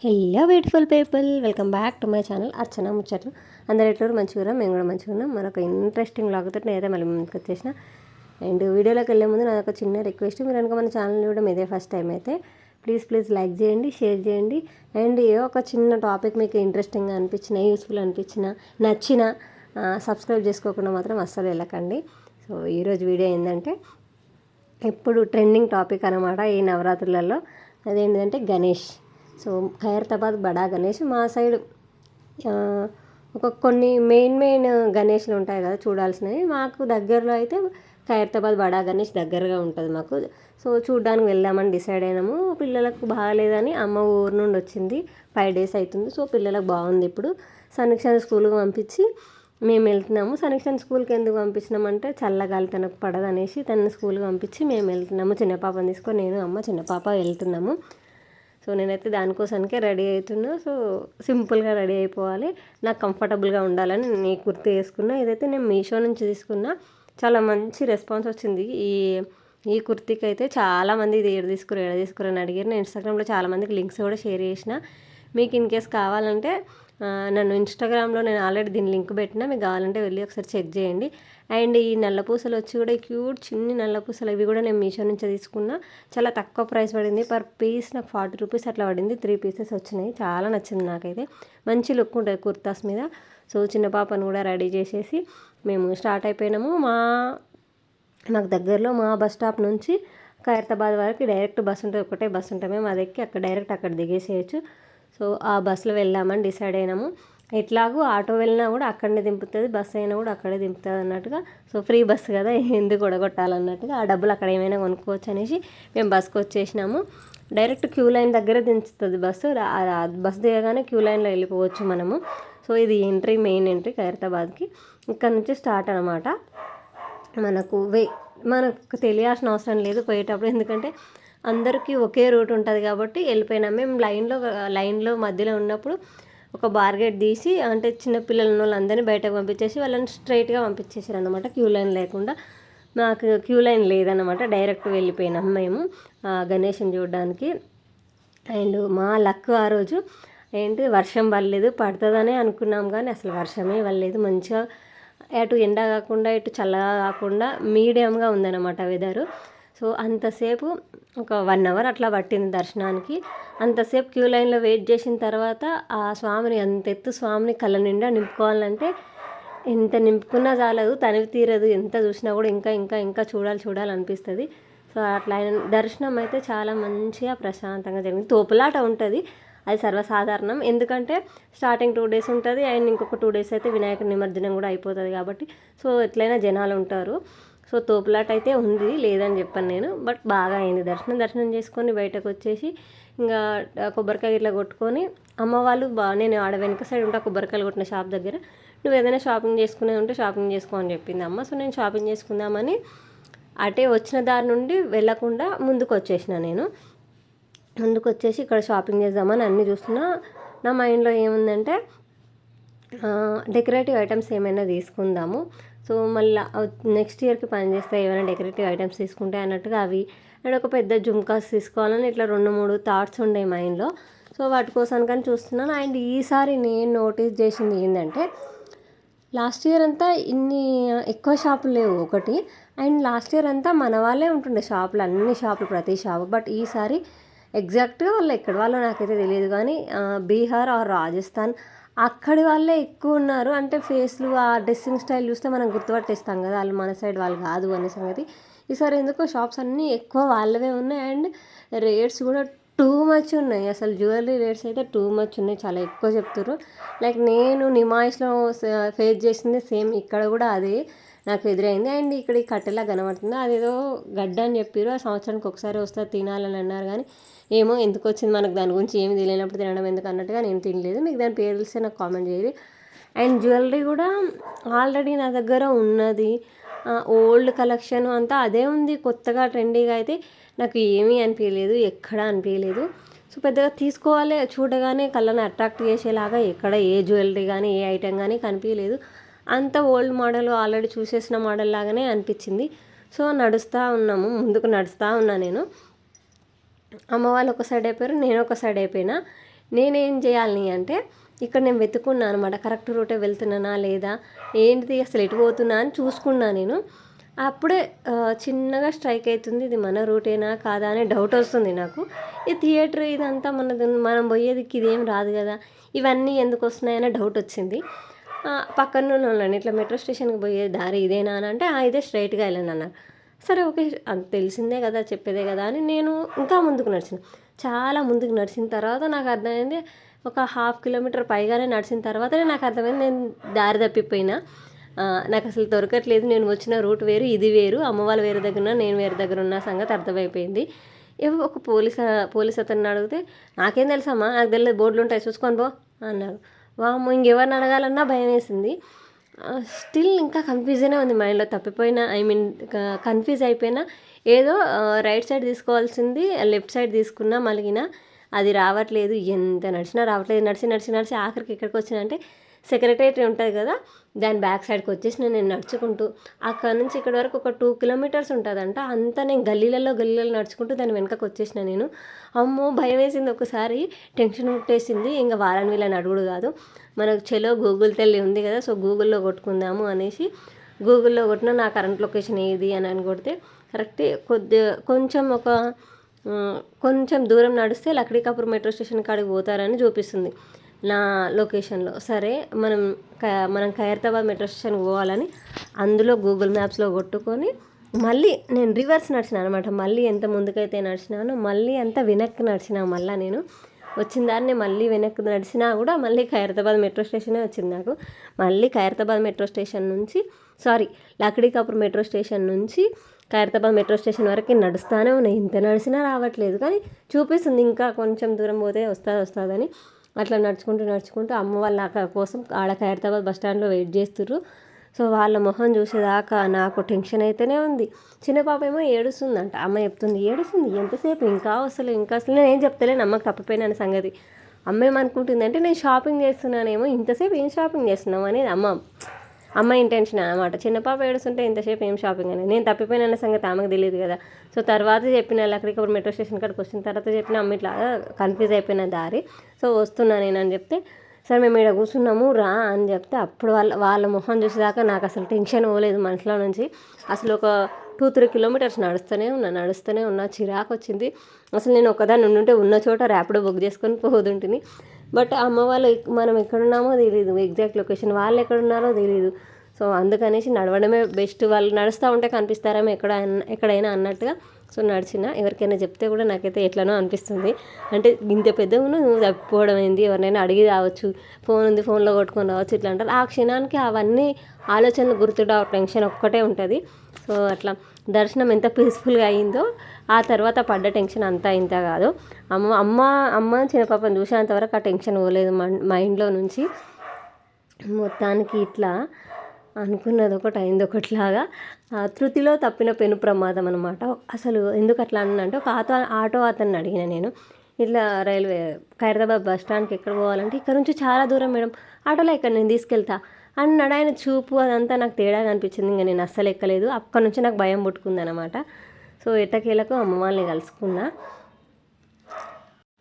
Hello beautiful people, welcome back to my channel Archana Muchatlu. అందరు ఎట్లా మంచిగా మేము కూడా మంచిగా ఉన్నాం. మరొక ఇంట్రెస్టింగ్ లాగుతో నేనైతే మళ్ళీ ముందుకు వచ్చేసిన. అండ్ వీడియోలోకి వెళ్ళే ముందు నాకు ఒక చిన్న రిక్వెస్ట్, మీరు కనుక మన ఛానల్ చూడడం ఇదే ఫస్ట్ టైం అయితే ప్లీజ్ లైక్ చేయండి, షేర్ చేయండి. అండ్ ఏ ఒక చిన్న టాపిక్ మీకు ఇంట్రెస్టింగ్గా అనిపించిన, యూస్ఫుల్ అనిపించిన, నచ్చిన సబ్స్క్రైబ్ చేసుకోకుండా మాత్రం అస్సలు వెళ్ళకండి. సో ఈరోజు వీడియో ఏంటంటే ఎప్పుడు ట్రెండింగ్ టాపిక్ అనమాట ఈ నవరాత్రులలో. అదేంటంటే గణేష్. సో ఖైరతాబాద్ బడా గణేష్ మా సైడ్ కొన్ని మెయిన్ గణేష్లు ఉంటాయి కదా చూడాల్సినవి. మాకు దగ్గరలో అయితే ఖైరతాబాద్ బడా గణేష్ దగ్గరగా ఉంటుంది మాకు. సో చూడ్డానికి వెళ్దామని డిసైడ్ అయినాము. పిల్లలకు బాగాలేదని అమ్మ ఊరు నుండి వచ్చింది, 5 days అవుతుంది. సో పిల్లలకు బాగుంది. ఇప్పుడు సనిక్షన్ స్కూల్కి పంపించి మేము వెళ్తున్నాము. సనిక్షన్ స్కూల్కి ఎందుకు పంపించినామంటే చల్లగాలి తనకు పడదనేసి తన స్కూల్కి పంపించి మేము వెళ్తున్నాము. చిన్న పాపని తీసుకొని నేను అమ్మ చిన్న పాప వెళ్తున్నాము. సో నేనైతే దానికోసానికే రెడీ అవుతున్నా. సో సింపుల్గా రెడీ అయిపోవాలి, నాకు కంఫర్టబుల్గా ఉండాలని నేను ఈ కుర్తీ వేసుకున్నా. ఇదైతే నేను మీషో నుంచి తీసుకున్నా. చాలా మంచి రెస్పాన్స్ వచ్చింది ఈ కుర్తీకి అయితే. చాలామంది ఇది ఏడ తీసుకురు అని అడిగారు. నేను ఇన్స్టాగ్రామ్లో చాలామందికి లింక్స్ కూడా షేర్ చేసిన. మీకు ఇన్ కేస్ కావాలంటే నన్ను ఇన్స్టాగ్రామ్లో నేను ఆల్రెడీ దీని లింక్ పెట్టినా, మీకు కావాలంటే వెళ్ళి ఒకసారి చెక్ చేయండి. అండ్ ఈ నల్లపూసలు వచ్చి కూడా క్యూట్ చిన్ని నల్లపూసలు, ఇవి కూడా నేను మీషో నుంచి తీసుకున్నా. చాలా తక్కువ ప్రైస్ పడింది. పర్ పీస్ నాకు 40 rupees అట్లా పడింది. 3 pieces వచ్చినాయి. చాలా నచ్చింది నాకైతే. మంచి లుక్ ఉంటుంది కుర్తాస్ మీద. సో చిన్న పాపను కూడా రెడీ చేసేసి మేము స్టార్ట్ అయిపోయినాము. మాకు దగ్గరలో మా బస్ స్టాప్ నుంచి ఖైరతాబాద్ వరకు డైరెక్ట్ బస్ ఉంటుంది. ఒకటే బస్ ఉంటుంది. మేము అది ఎక్కి అక్కడ దిగేసేయచ్చు. సో ఆ బస్సులో వెళ్దామని డిసైడ్ అయినాము. ఎట్లాగూ ఆటో వెళ్ళినా కూడా అక్కడనే దింపుతుంది, బస్సు అయినా కూడా అక్కడే దింపుతుంది అన్నట్టుగా. సో ఫ్రీ బస్సు కదా, ఎందుకు కొడగొట్టాలన్నట్టుగా ఆ డబ్బులు అక్కడ ఏమైనా కొనుక్కోవచ్చు అనేసి మేము బస్కి వచ్చేసినాము. డైరెక్ట్ క్యూ లైన్ దగ్గర దించుతుంది బస్సు. బస్సు దిగగానే క్యూ లైన్లో వెళ్ళిపోవచ్చు మనము. సో ఇది మెయిన్ ఎంట్రీ ఖైరతాబాద్కి. ఇక్కడ నుంచి స్టార్ట్ అనమాట. మనకు తెలియాల్సిన అవసరం లేదు పోయేటప్పుడు, ఎందుకంటే అందరికీ ఒకే రూట్ ఉంటుంది కాబట్టి వెళ్ళిపోయినాం. మేము లైన్లో మధ్యలో ఉన్నప్పుడు ఒక బార్గెట్ తీసి, అంటే చిన్నపిల్లలు ఉన్న వాళ్ళందరినీ బయటకు పంపించేసి వాళ్ళని స్ట్రైట్గా పంపించేసారు అనమాట, క్యూ లైన్ లేకుండా. మాకు క్యూ లైన్ లేదన్నమాట, డైరెక్ట్ వెళ్ళిపోయినాం మేము గణేష్ని చూడడానికి. అండ్ మా లక్ ఆ రోజు వర్షం పడలేదు. పడుతుందనే అనుకున్నాం కానీ అసలు వర్షమే పడలేదు. మంచిగా అటు ఎండ కాకుండా ఇటు చల్లగా కాకుండా మీడియంగా ఉందన్నమాట వెదరు. సో అంతసేపు ఒక 1 hour అట్లా పట్టింది దర్శనానికి. అంతసేపు క్యూ లైన్లో వెయిట్ చేసిన తర్వాత ఆ స్వామిని, అంత ఎత్తు స్వామిని కళ్ళ నిండా నింపుకోవాలంటే ఎంత నింపుకున్నా చాలదు, తనివి తీరదు. ఎంత చూసినా కూడా ఇంకా చూడాలనిపిస్తుంది. సో అట్లా దర్శనం అయితే చాలా మంచిగా ప్రశాంతంగా జరిగింది. తోపులాట ఉంటుంది, అది సర్వసాధారణం. ఎందుకంటే స్టార్టింగ్ 2 days ఉంటుంది అండ్ ఇంకొక 2 days అయితే వినాయక నిమజ్జనం కూడా అయిపోతుంది కాబట్టి సో ఎట్లయినా జనాలు ఉంటారు. సో తోపులాట అయితే ఉంది, లేదని చెప్పాను నేను. బట్ బాగా అయింది దర్శనం చేసుకొని బయటకు వచ్చేసి ఇంకా కొబ్బరికాయ ఇట్లా కొట్టుకొని అమ్మ వాళ్ళు నేను ఆడ వెనక సైడ్ ఉంటా కొబ్బరికాయలు కొట్టిన షాప్ దగ్గర, నువ్వు ఏదైనా షాపింగ్ చేసుకునే ఉంటే షాపింగ్ చేసుకో అని చెప్పింది అమ్మ. సో నేను షాపింగ్ చేసుకుందామని అటే వచ్చిన దారి నుండి వెళ్ళకుండా ముందుకు వచ్చేసి ఇక్కడ షాపింగ్ చేద్దామని అన్నీ చూస్తున్నా. నా మైండ్లో ఏముందంటే డెకరేటివ్ ఐటమ్స్ ఏమైనా తీసుకుందాము. సో మళ్ళీ నెక్స్ట్ ఇయర్కి పని చేస్తే ఏమైనా డెకరేటివ్ ఐటమ్స్ తీసుకుంటే అన్నట్టుగా అవి అండ్ ఒక పెద్ద జుమ్కాస్ తీసుకోవాలని ఇట్లా 2-3 థాట్స్ ఉండే మైండ్లో. సో వాటి కోసం కానీ చూస్తున్నాను. అండ్ ఈసారి నేను నోటీస్ చేసింది ఏంటంటే లాస్ట్ ఇయర్ అంతా ఇన్ని ఎక్కువ షాపులు లేవు ఒకటి. అండ్ లాస్ట్ ఇయర్ అంతా మన వాళ్ళే ఉంటుండే షాపులు, అన్ని షాపులు, ప్రతి షాపు. బట్ ఈసారి ఎగ్జాక్ట్గా వాళ్ళు ఎక్కడి వాళ్ళో నాకైతే తెలియదు కానీ బీహార్ ఆర్ రాజస్థాన్ అక్కడి వాళ్ళే ఎక్కువ ఉన్నారు. అంటే ఫేస్లు, ఆ డ్రెస్సింగ్ స్టైల్ చూస్తే మనం గుర్తుపట్టేస్తాం కదా వాళ్ళు మన సైడ్ వాళ్ళు కాదు అనే సంగతి. ఈసారి ఎందుకో షాప్స్ అన్నీ ఎక్కువ వాళ్ళవే ఉన్నాయి. అండ్ రేట్స్ కూడా టూ మచ్ ఉన్నాయి. అసలు జ్యువెలరీ రేట్స్ అయితే టూ మచ్ ఉన్నాయి, చాలా ఎక్కువ చెప్తారు. లైక్ నేను నిమాయిష్లో ఫేస్ చేసింది సేమ్ ఇక్కడ కూడా అదే నాకు ఎదురైంది. అండ్ ఇక్కడ ఈ కట్టెలా కనబడుతుంది, అదేదో గడ్డ అని చెప్పారు. ఆ సంవత్సరానికి ఒకసారి వస్తే తినాలని అన్నారు కానీ ఏమో ఎందుకు వచ్చింది మనకు, దాని గురించి ఏమి తెలియనప్పుడు తినడం ఎందుకు అన్నట్టుగా నేను తినలేదు. మీకు దాని పేరు తెలిస్తే నాకు కామెంట్ చేయండి. అండ్ జ్యువెలరీ కూడా ఆల్రెడీ నా దగ్గర ఉన్నది, ఓల్డ్ కలెక్షన్ అంతా అదే ఉంది. కొత్తగా ట్రెండీగా అయితే నాకు ఏమీ అనిపించలేదు, ఎక్కడా అనిపించలేదు. సో పెద్దగా తీసుకోవాలి, చూడగానే కళ్ళని అట్రాక్ట్ చేసేలాగా ఎక్కడ ఏ జ్యువెలరీ కానీ ఏ ఐటెం కానీ కనిపించలేదు. అంత ఓల్డ్ మోడల్, ఆల్రెడీ చూసేసిన మోడల్ లాగానే అనిపించింది. సో ముందుకు నడుస్తూ ఉన్నా నేను. అమ్మ వాళ్ళు ఒక సైడ్ అయిపోయారు, నేను ఒక సైడ్ అయిపోయినా. నేనేం చేయాలి అంటే ఇక్కడ నేను వెతుకున్నాను అనమాట, కరెక్ట్ రూటే వెళ్తున్నానా లేదా, ఏంటిది అసలు ఎటు పోతున్నా అని చూసుకున్నా నేను. అప్పుడే చిన్నగా స్ట్రైక్ అవుతుంది, ఇది మన రూటేనా కాదా అనే డౌట్ వస్తుంది నాకు. ఈ థియేటర్ ఇదంతా మనం పోయేదికి ఇదేం రాదు కదా, ఇవన్నీ ఎందుకు వస్తున్నాయనే డౌట్ వచ్చింది. పక్కన వాళ్ళని ఇట్లా మెట్రో స్టేషన్కి పోయే దారి ఇదేనా అని అంటే ఇదే స్ట్రైట్గా వెళ్ళండి అన్నారు. సరే ఓకే, అంత తెలిసిందే కదా, చెప్పేదే కదా అని నేను ఇంకా ముందుకు నడిచిన. చాలా ముందుకు నడిచిన తర్వాత నాకు అర్థమైంది, ఒక 1/2 కిలోమీటర్ పైగానే నడిచిన తర్వాతనే నాకు అర్థమైంది నేను దారి తప్పిపోయినా. నాకు అసలు దొరకట్లేదు, నేను వచ్చిన రూట్ వేరు, ఇది వేరు, అమ్మ వాళ్ళు వేరే దగ్గర ఉన్నా, నేను వేరే దగ్గర ఉన్న సంగతి అర్థమైపోయింది. ఏవో ఒక పోలీస్ అతన్ని అడిగితే, నాకేం తెలుసమ్మా, నాకు తెలియదు, బోర్డులు ఉంటాయి చూసుకొని పో అన్నారు. వామ్మో, ఇంకెవరిని అడగాలన్నా భయం వేసింది. స్టిల్ ఇంకా కన్ఫ్యూజనే ఉంది మైండ్లో. తప్పిపోయినా, కన్ఫ్యూజ్ అయిపోయినా. ఏదో రైట్ సైడ్ తీసుకోవాల్సింది లెఫ్ట్ సైడ్ తీసుకున్నా, మలిగిన అది రావట్లేదు, ఎంత నడిచినా రావట్లేదు. నడిచి ఆఖరికి ఎక్కడికి వచ్చినా అంటే సెక్రటరీ ఉంటుంది కదా, దాని బ్యాక్ సైడ్కి వచ్చేసిన నేను నడుచుకుంటూ. అక్కడ నుంచి ఇక్కడ వరకు ఒక 2 కిలోమీటర్స్ ఉంటుందంట. అంతా నేను గల్లీలలో నడుచుకుంటూ దాని వెనకకు వచ్చేసిన నేను. అమ్మో, భయం వేసింది ఒకసారి, టెన్షన్ పుట్టేసింది. ఇంకా వాళ్ళని వీళ్ళని అడుగుడు కాదు, మనకు చలో గూగుల్ తల్లి ఉంది కదా, సో గూగుల్లో కొట్టుకుందాము అనేసి గూగుల్లో కొట్టిన నా కరెంట్ లొకేషన్ ఏది అని కొడితే కరెక్ట్ కొంచెం దూరం నడిస్తే లక్డీకాపూర్ మెట్రో స్టేషన్ కాడికి పోతారని చూపిస్తుంది నా లొకేషన్లో. సరే మనం ఖైరతాబాద్ మెట్రో స్టేషన్కి పోవాలని అందులో గూగుల్ మ్యాప్స్లో కొట్టుకొని మళ్ళీ నేను రివర్స్ నడిచిన అనమాట. మళ్ళీ ఎంత ముందుకైతే నడిచినానో మళ్ళీ అంత వెనక్కి నడిచినా. మళ్ళీ నేను వచ్చిన దాన్ని మళ్ళీ వెనక్కి నడిచినా కూడా మళ్ళీ ఖైరతాబాద్ మెట్రో స్టేషనే వచ్చింది నాకు. మళ్ళీ ఖైరతాబాద్ మెట్రో స్టేషన్ నుంచి లక్డీకాపూర్ మెట్రో స్టేషన్ నుంచి ఖైరతాబాద్ మెట్రో స్టేషన్ వరకు నడుస్తూనే ఉన్నాయి. ఇంత నడిచినా రావట్లేదు, కానీ చూపిస్తుంది ఇంకా కొంచెం దూరం పోతే వస్తుందని. అట్లా నడుచుకుంటూ అమ్మ వాళ్ళ కోసం ఆడ ఖైరతాబాద్ బస్ స్టాండ్లో వెయిట్ చేస్తుర్రు. సో వాళ్ళ మొహం చూసేదాకా నాకు టెన్షన్ అయితేనే ఉంది. చిన్న పాప ఏమో ఏడుస్తుందంట. అమ్మ చెప్తుంది, ఏడుస్తుంది ఎంతసేపు, ఇంకా అసలు నేను ఏం చెప్తలేను అమ్మకి తప్పిపోయిన సంగతి. అమ్మ ఏమనుకుంటుంది అంటే నేను షాపింగ్ చేస్తున్నానేమో, ఇంతసేపు ఏం షాపింగ్ చేస్తున్నావు అనేది అమ్మ ఇంటెన్షన్ అనమాట. చిన్న పాప ఏడుస్తుంటే ఇంతసేపు ఏం షాపింగ్ అనేది, నేను తప్పిపోయిన సంగతి ఆమెకు తెలియదు కదా. సో తర్వాత చెప్పిన లక్డీకాపూర్ మెట్రో స్టేషన్ కాడికి వచ్చిన తర్వాత చెప్పిన, అమ్మ ఇట్లా కన్ఫ్యూజ్ అయిపోయిన దారి, సో వస్తున్నా నేను అని చెప్తే, సరే మేము ఇక్కడ కూర్చున్నాము రా అని చెప్తే, అప్పుడు వాళ్ళ మొహం చూసేదాకా నాకు అసలు టెన్షన్ పోలేదు మనసులో నుంచి. అసలు ఒక 2-3 కిలోమీటర్స్ నడుస్తూనే ఉన్నా. చిరాకు వచ్చింది అసలు. నేను ఒకదాన్ని ఉండుంటే ఉన్న చోట ర్యాపిడో బుక్ చేసుకొని పోదుంటిని. బట్ అమ్మ వాళ్ళు మనం ఎక్కడున్నామో తెలియదు, ఎగ్జాక్ట్ లొకేషన్ వాళ్ళు ఎక్కడున్నారో తెలియదు. సో అందుకనేసి నడవడమే బెస్ట్. వాళ్ళు నడుస్తూ ఉంటే కనిపిస్తారేమో ఎక్కడైనా అన్నట్టుగా. సో నడిచిన. ఎవరికైనా చెప్తే కూడా నాకైతే ఎట్లనో అనిపిస్తుంది. అంటే ఇంత పెద్దగా నువ్వు తప్పిపోవడం ఏంది, ఎవరినైనా అడిగి రావచ్చు, ఫోన్ ఉంది ఫోన్లో కొట్టుకొని రావచ్చు ఇట్లా అంటారు. ఆ క్షణానికి అవన్నీ ఆలోచనలు గుర్తురావు, టెన్షన్ ఒక్కటే ఉంటుంది. సో అట్లా దర్శనం ఎంత పీస్ఫుల్గా అయిందో, ఆ తర్వాత పడ్డ టెన్షన్ అంతా ఇంత కాదు. అమ్మ చిన్న పాపను చూసేంతవరకు ఆ టెన్షన్ పోలేదు మైండ్లో నుంచి. మొత్తానికి ఇట్లా అనుకున్నది ఒకటి అయింది ఒకటిలాగా. తృతిలో తప్పిన పెను ప్రమాదం అనమాట. అసలు ఎందుకు అట్లా అన్నంటే, ఒక ఆటో అతన్ని అడిగిన నేను, ఇట్లా ఖైరతాబాద్ బస్ స్టాండ్కి ఎక్కడ పోవాలంటే, ఇక్కడ నుంచి చాలా దూరం మేడం, ఆటోలో ఇక్కడ నేను తీసుకెళ్తా అన్నాడు. ఆయన చూపు అదంతా నాకు తేడాగా అనిపించింది. ఇంకా నేను అస్సలు ఎక్కలేదు. అక్కడి నుంచి నాకు భయం పుట్టుకుంది అనమాట. సో ఎట్టకేలకు అమ్మ వాళ్ళని కలుసుకున్నా.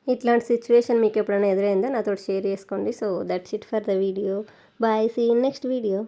ఇట్లాంటి సిచ్యువేషన్ మీకు ఎప్పుడైనా ఎదురైందో నాతో షేర్ చేసుకోండి. So that's it for the video. Bye, see in next video.